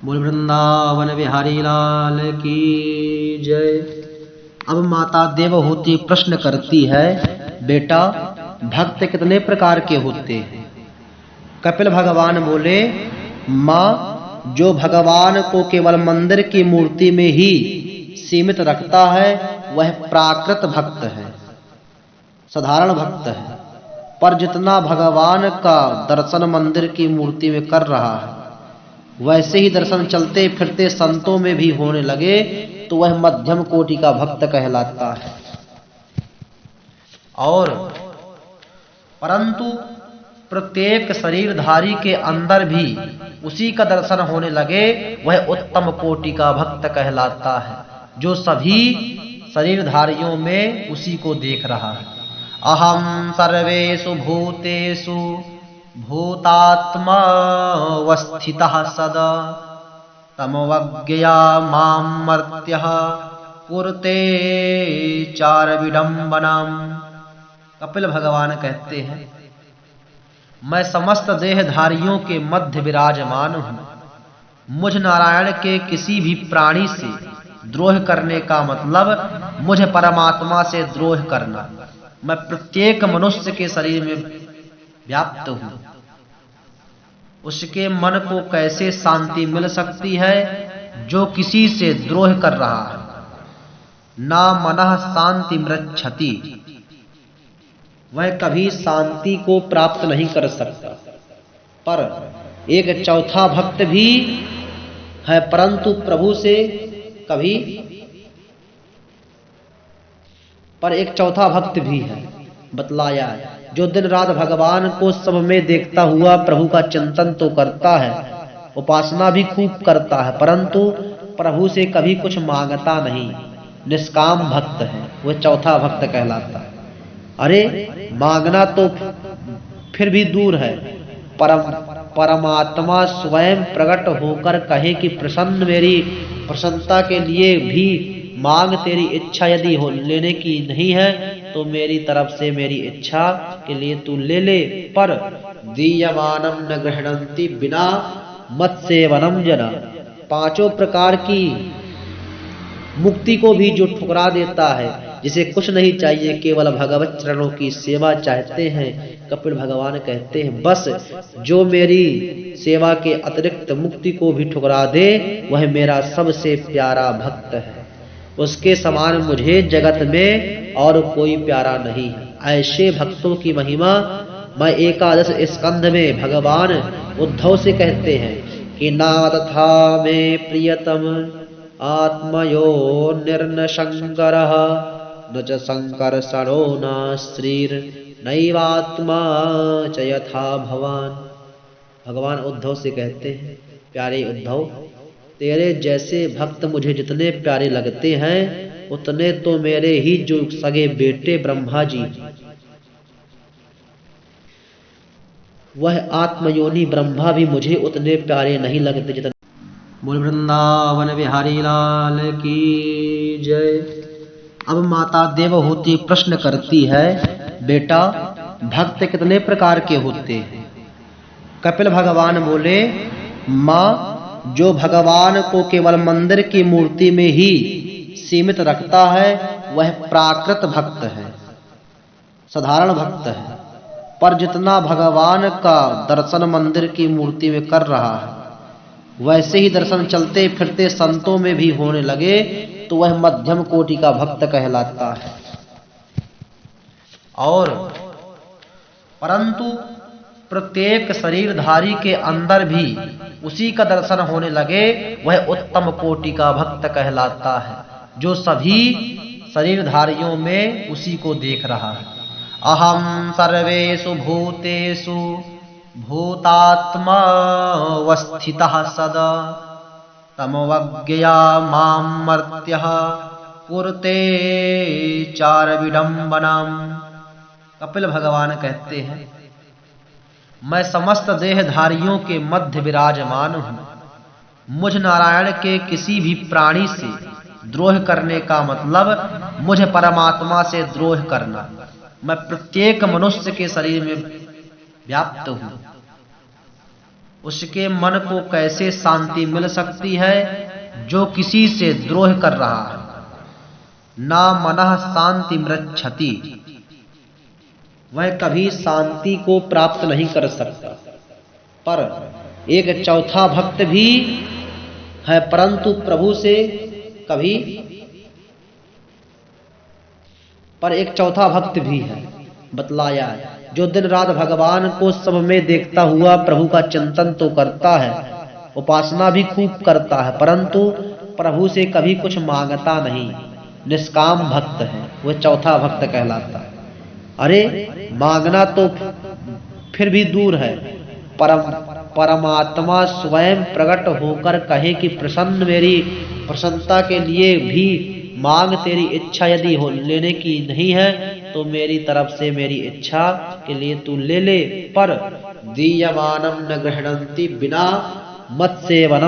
बोल वृंदावन बिहारी लाल की जय। अब माता देवहूति प्रश्न करती है, बेटा भक्त कितने प्रकार के होते हैं? कपिल भगवान बोले, माँ जो भगवान को केवल मंदिर की मूर्ति में ही सीमित रखता है वह प्राकृत भक्त है, साधारण भक्त है। पर जितना भगवान का दर्शन मंदिर की मूर्ति में कर रहा है वैसे ही दर्शन चलते फिरते संतों में भी होने लगे तो वह मध्यम कोटि का भक्त कहलाता है। और परंतु प्रत्येक शरीरधारी के अंदर भी उसी का दर्शन होने लगे वह उत्तम कोटि का भक्त कहलाता है, जो सभी शरीरधारियों में उसी को देख रहा है। अहम सर्वेषु भूतेषु भूतात्मा वस्थितः सदा तमवज्ञया मां मर्त्यः कुरुते चार विडम्बनाम। कपिल भगवान कहते हैं, मैं समस्त देहधारियों के मध्य विराजमान हूँ। मुझ नारायण के किसी भी प्राणी से द्रोह करने का मतलब मुझ परमात्मा से द्रोह करना। मैं प्रत्येक मनुष्य के शरीर में व्याप्त हूँ। उसके मन को कैसे शांति मिल सकती है जो किसी से द्रोह कर रहा है? ना मनः शांति मृच्छति, वह कभी शांति को प्राप्त नहीं कर सकता। पर एक चौथा भक्त भी है, परंतु प्रभु से कभी पर एक चौथा भक्त भी है, बतलाया है, जो दिन रात भगवान को सब में देखता हुआ प्रभु का चिंतन तो करता है, उपासना भी खूब करता है, परंतु प्रभु से कभी कुछ मांगता नहीं, निष्काम भक्त है, वह चौथा भक्त कहलाता है। अरे मांगना तो फिर भी दूर है, परमात्मा स्वयं प्रकट होकर कहे कि प्रसन्न मेरी प्रसन्नता के लिए भी मांग, तेरी इच्छा यदि हो लेने की नहीं है तो मेरी तरफ से मेरी इच्छा के लिए तू ले ले। पर दीयमानम न गृह्णन्ति बिना मत सेवनम जना, पांचों प्रकार की मुक्ति को भी जो ठुकरा देता है, जिसे कुछ नहीं चाहिए केवल भगवत चरणों की सेवा चाहते हैं, कपिल भगवान कहते हैं बस जो मेरी सेवा के अतिरिक्त मुक्ति को भी ठुकरा दे वह मेरा सबसे प्यारा भक्त है। उसके समान मुझे जगत में और कोई प्यारा नहीं है। ऐसे भक्तों की महिमा मैं एकादश स्कंध में भगवान उद्धव से कहते हैं कि ना तथा में प्रियतम आत्मयो निर्न शंकरः न च संकर्षणो न श्रीर नैवात्मा च यथा भवान। भगवान उद्धव से कहते हैं, प्यारे उद्धव, तेरे जैसे भक्त मुझे जितने प्यारे लगते हैं उतने तो मेरे ही जो सगे बेटे ब्रह्मा जी, वह आत्मयोनि ब्रह्मा भी मुझे उतने प्यारे नहीं लगते जितने। बोल वृंदावन बिहारी लाल की जय। अब माता देवहूति प्रश्न करती है, बेटा भक्त कितने प्रकार के होते हैं? कपिल भगवान बोले, माँ जो भगवान को केवल मंदिर की मूर्ति में ही सीमित रखता है वह प्राकृत भक्त है, साधारण भक्त है। पर जितना भगवान का दर्शन मंदिर की मूर्ति में कर रहा है वैसे ही दर्शन चलते फिरते संतों में भी होने लगे तो वह मध्यम कोटि का भक्त कहलाता है। और परंतु प्रत्येक शरीरधारी के अंदर भी उसी का दर्शन होने लगे वह उत्तम कोटि का भक्त कहलाता है, जो सभी शरीरधारियों में उसी को देख रहा है। अहम सर्वेषु भूतेषु भूतात्मा वस्थितः सदा तमवज्ञया मां मर्त्यः कुरुते चार विडम्बनाम। कपिल भगवान कहते हैं, मैं समस्त देहधारियों के मध्य विराजमान हूँ। मुझ नारायण के किसी भी प्राणी से द्रोह करने का मतलब मुझ परमात्मा से द्रोह करना। मैं प्रत्येक मनुष्य के शरीर में व्याप्त हूँ। उसके मन को कैसे शांति मिल सकती है जो किसी से द्रोह कर रहा है। ना मनः शांति मृच्छति, वह कभी शांति को प्राप्त नहीं कर सकता। पर एक चौथा भक्त भी है, परंतु प्रभु से कभी पर एक चौथा भक्त भी है, बतलाया है, जो दिन रात भगवान को सब में देखता हुआ प्रभु का चिंतन तो करता है, उपासना भी खूब करता है, परंतु प्रभु से कभी कुछ मांगता नहीं, निष्काम भक्त है, वह चौथा भक्त कहलाता है। अरे मांगना तो फिर भी दूर है, परमात्मा स्वयं प्रकट होकर कहे कि प्रसन्न मेरी प्रसन्नता के लिए भी मांग, तेरी इच्छा यदि हो लेने की नहीं है तो मेरी तरफ से मेरी इच्छा के लिए तू ले ले, पर दीयमानम न गृह्णन्ति बिना मत सेवनम